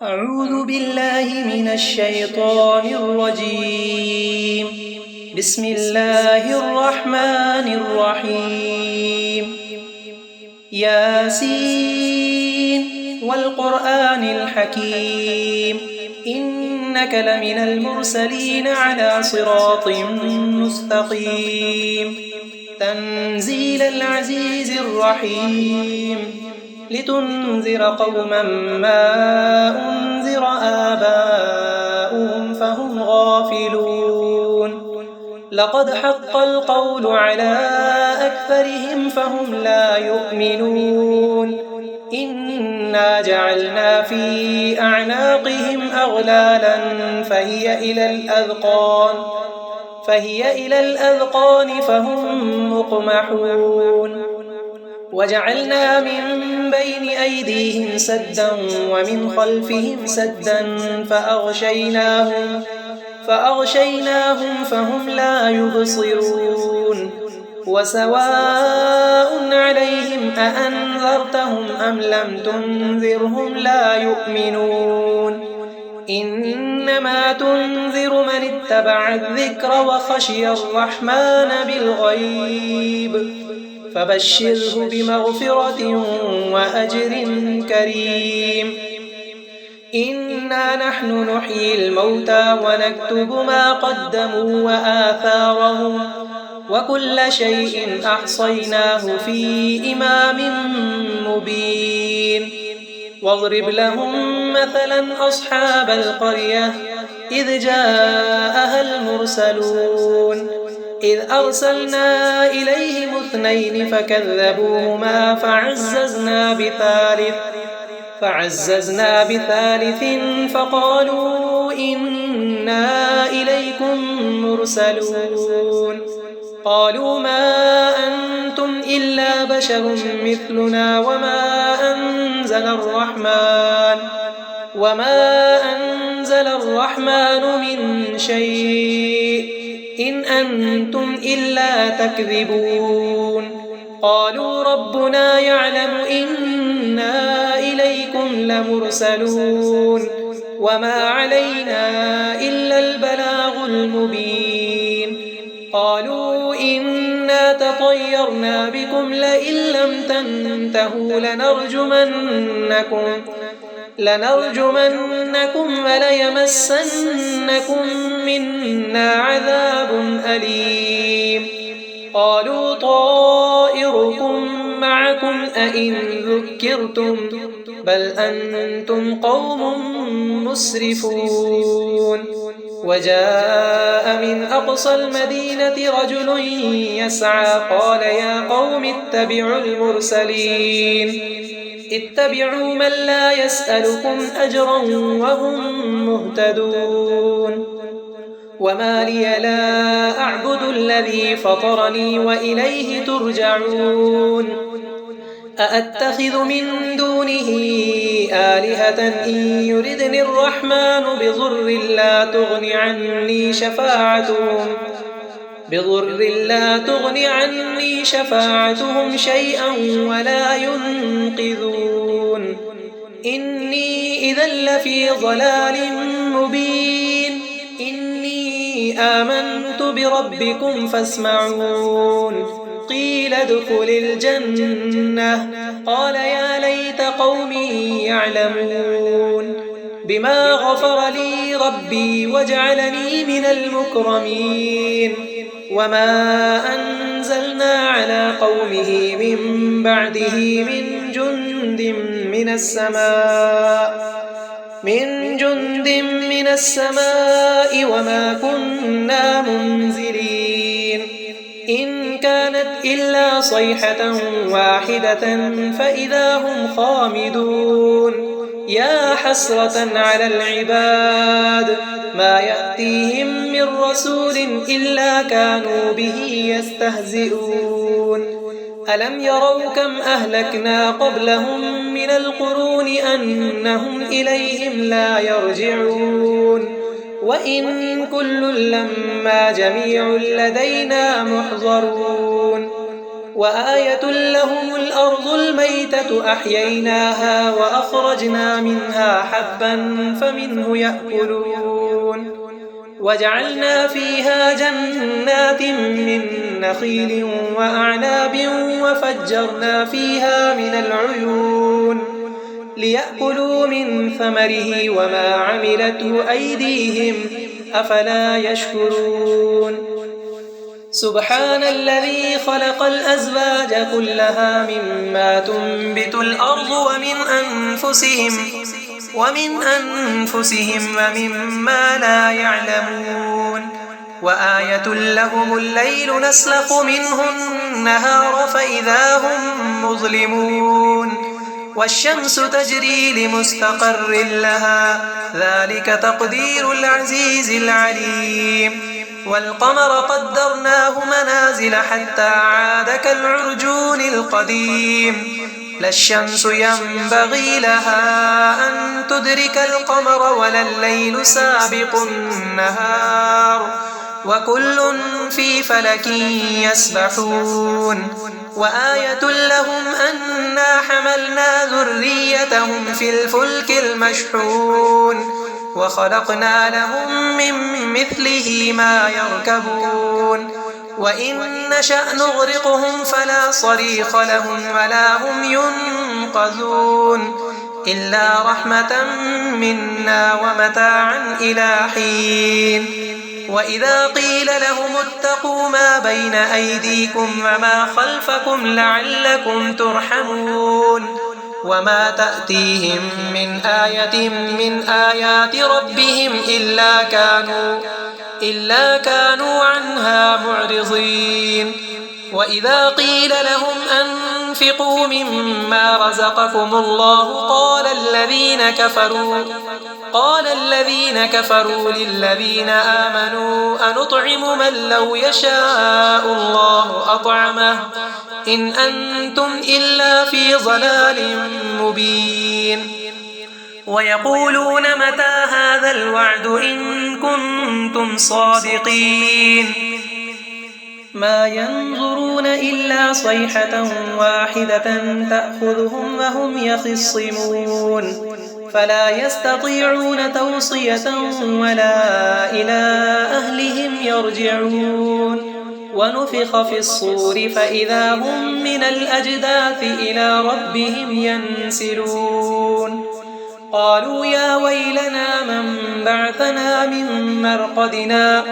أعوذ بالله من الشيطان الرجيم. بسم الله الرحمن الرحيم. ياسين والقرآن الحكيم إنك لمن المرسلين على صراط مستقيم تنزيل العزيز الرحيم لتنذر قوما ما أنذر آباؤهم فهم غافلون لقد حق القول على أكثرهم فهم لا يؤمنون إنا جعلنا في أعناقهم أغلالا فهي إلى الأذقان فهم مقمحون وجعلنا من بين أيديهم سدا ومن خلفهم سدا فأغشيناهم فهم لا يبصرون وسواء عليهم أأنذرتهم أم لم تنذرهم لا يؤمنون إنما تنذر من اتبع الذكر وخشي الرحمن بالغيب فبشره بمغفرة وأجر كريم إنا نحن نحيي الموتى ونكتب ما قدموا وآثارهم وكل شيء أحصيناه في إمام مبين واضرب لهم مثلا أصحاب القرية إذ جاءها المرسلون إذ أرسلنا إليهم 2 فكذبوهما فعززنا بثالث فقالوا إنا إليكم مرسلون قالوا ما أنتم إلا بشر مثلنا وما أنزل الرحمن من شيء إن أنتم إلا تكذبون قالوا ربنا يعلم إنا إليكم لمرسلون وما علينا إلا البلاغ المبين قالوا إنا تطيرنا بكم لئن لم تنتهوا لنرجمنكم وليمسنكم منا عذاب أليم قالوا طائركم معكم أئن ذكرتم بل أنتم قوم مسرفون وجاء من أقصى المدينة رجل يسعى قال يا قوم اتبعوا المرسلين اتبعوا من لا يسألكم أجرا وهم مهتدون وما لي لا أعبد الذي فطرني وإليه ترجعون أأتخذ من دونه آلهة إن يردني الرحمن بضر لا تغن عني شفاعتهم شيئا ولا ينقذون إني إذا لفي ضلال مبين إني آمنت بربكم فاسمعون قيل ادخل الجنة قال يا ليت قومي يعلمون بما غفر لي ربي وجعلني من المكرمين وما أنزلنا على قومه من بعده من جند من السماء وما كنا منزلين إن كانت إلا صيحة واحدة فإذا هم خامدون يا حسرة على العباد ما يأتيهم من رسول إلا كانوا به يستهزئون ألم يروا كم أهلكنا قبلهم من القرون أنهم إليهم لا يرجعون وإن كل لما جميع لدينا محضرون وآية لهم الأرض الميتة أحييناها وأخرجنا منها حبا فمنه يأكلون وجعلنا فيها جنات من نخيل وأعناب وفجرنا فيها من العيون ليأكلوا من ثمره وما عملته أيديهم أفلا يشكرون سبحان الذي خلق الأزواج كلها مما تنبت الأرض ومن أنفسهم ومما لا يعلمون وآية لهم الليل نسلخ منه النهار فإذا هم مظلمون والشمس تجري لمستقر لها ذلك تقدير العزيز العليم والقمر قدرناه منازل حتى عاد كالعرجون القديم لا الشمس ينبغي لها أن تدرك القمر ولا الليل سابق النهار وكل في فلك يسبحون وآية لهم أنا حملنا ذريتهم في الفلك المشحون وخلقنا لهم من مثله ما يركبون وإن نشأ نغرقهم فلا صريخ لهم ولا هم ينقذون إلا رحمة منا ومتاعا إلى حين وإذا قيل لهم اتقوا ما بين أيديكم وما خلفكم لعلكم ترحمون وما تأتيهم من آية من آيات ربهم إلا كانوا عنها معرضين وإذا قيل لهم أنفقوا مما رزقكم الله قال الذين كفروا للذين آمنوا أنطعم من لو يشاء الله أطعمه إن أنتم إلا في ضلال مبين ويقولون متى هذا الوعد إن كنتم صادقين ما ينظرون إلا صيحة واحدة تأخذهم وهم يخصمون فلا يستطيعون توصية ولا إلى أهلهم يرجعون ونفخ في الصور فإذا هم من الأجداث إلى ربهم ينسلون قالوا يا ويلنا من بعثنا من مرقدنا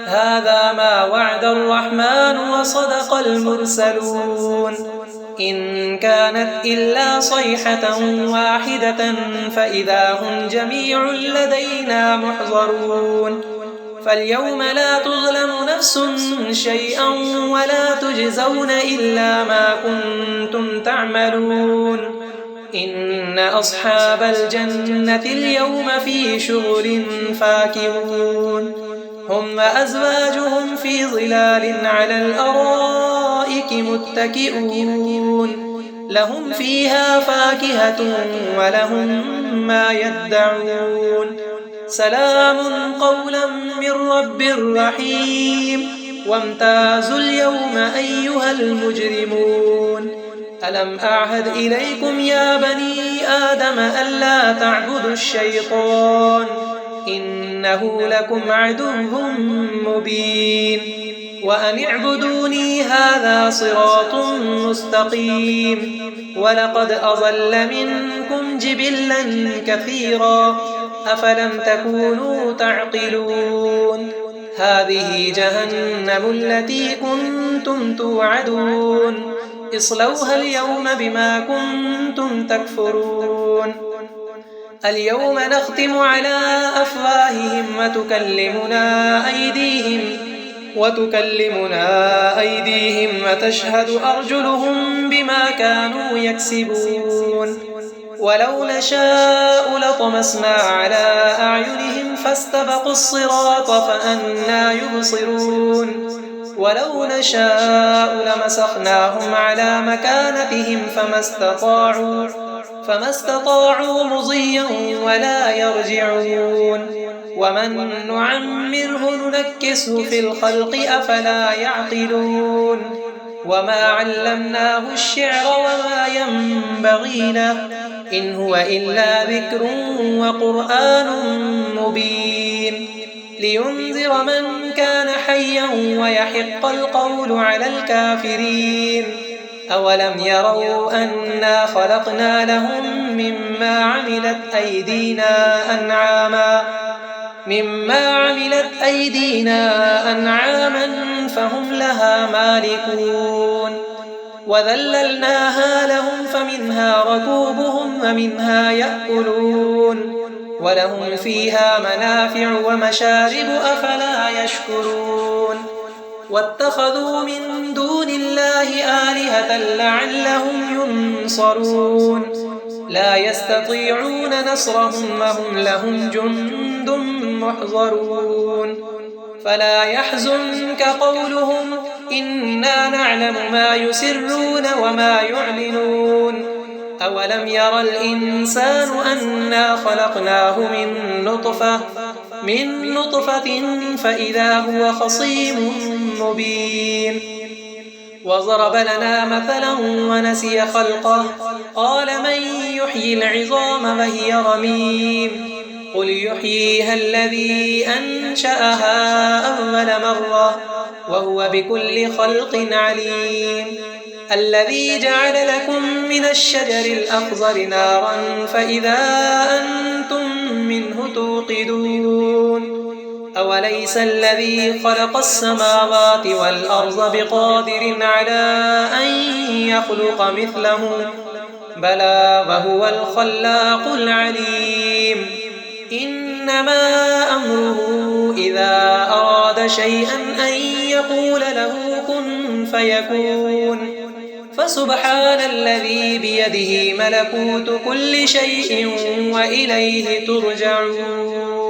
هذا ما وعد الرحمن وصدق المرسلون إن كانت إلا صيحة واحدة فإذا هم جميع لدينا محضرون فاليوم لا تظلم نفس شيئا ولا تجزون إلا ما كنتم تعملون إن أصحاب الجنة اليوم في شغل فاكهون هم وأزواجهم في ظلال على الأرائك متكئون لهم فيها فاكهة ولهم ما يدعون سلام قولا من رب رحيم وامتازوا اليوم أيها المجرمون ألم أعهد إليكم يا بني آدم ألا تعبدوا الشيطان إنه لكم عدو مبين وأن اعبدوني هذا صراط مستقيم ولقد أضل منكم جبلا كثيرا أفلم تكونوا تعقلون هذه جهنم التي كنتم توعدون اصلوها اليوم بما كنتم تكفرون اليوم نختم على أفواههم وتكلمنا أيديهم وتشهد أرجلهم بما كانوا يكسبون ولو نشاء لطمسنا على أعينهم فاستبقوا الصراط فأنى يبصرون ولو نشاء لمسخناهم على مكانتهم فما استطاعوا مضيا ولا يرجعون ومن نعمره ننكسه في الخلق أفلا يعقلون وما علمناه الشعر وما ينبغي له إن هو إلا ذكر وقرآن مبين لينذر من كان حيا ويحق القول على الكافرين أولم يروا أنا خلقنا لهم مما عملت أيدينا أنعاما فهم لها مالكون وذللناها لهم فمنها ركوبهم ومنها يأكلون ولهم فيها منافع ومشارب أفلا يشكرون واتخذوا من دون الله آلهة لعلهم ينصرون لا يستطيعون نصرهم وهم لهم جند محضرون فلا يحزنك قولهم إنا نعلم ما يسرون وما يعلنون أولم ير الإنسان أنا خلقناه من نطفة فإذا هو خصيم مبين وضرب لنا مثلا ونسي خلقه قال من يحيي العظام وهي رميم قل يحييها الذي أنشأها أول مرة وهو بكل خلق عليم الذي جعل لكم من الشجر الأخضر نارا فإذا أنتم منه توقدون أوليس الذي خلق السماوات والأرض بقادر على أن يخلق مثلهم بلى وهو الخلاق العليم إنما أمره إذا أراد شيئا أن يقول له كن فيكون فسبحان الذي بيده ملكوت كل شيء وإليه ترجعون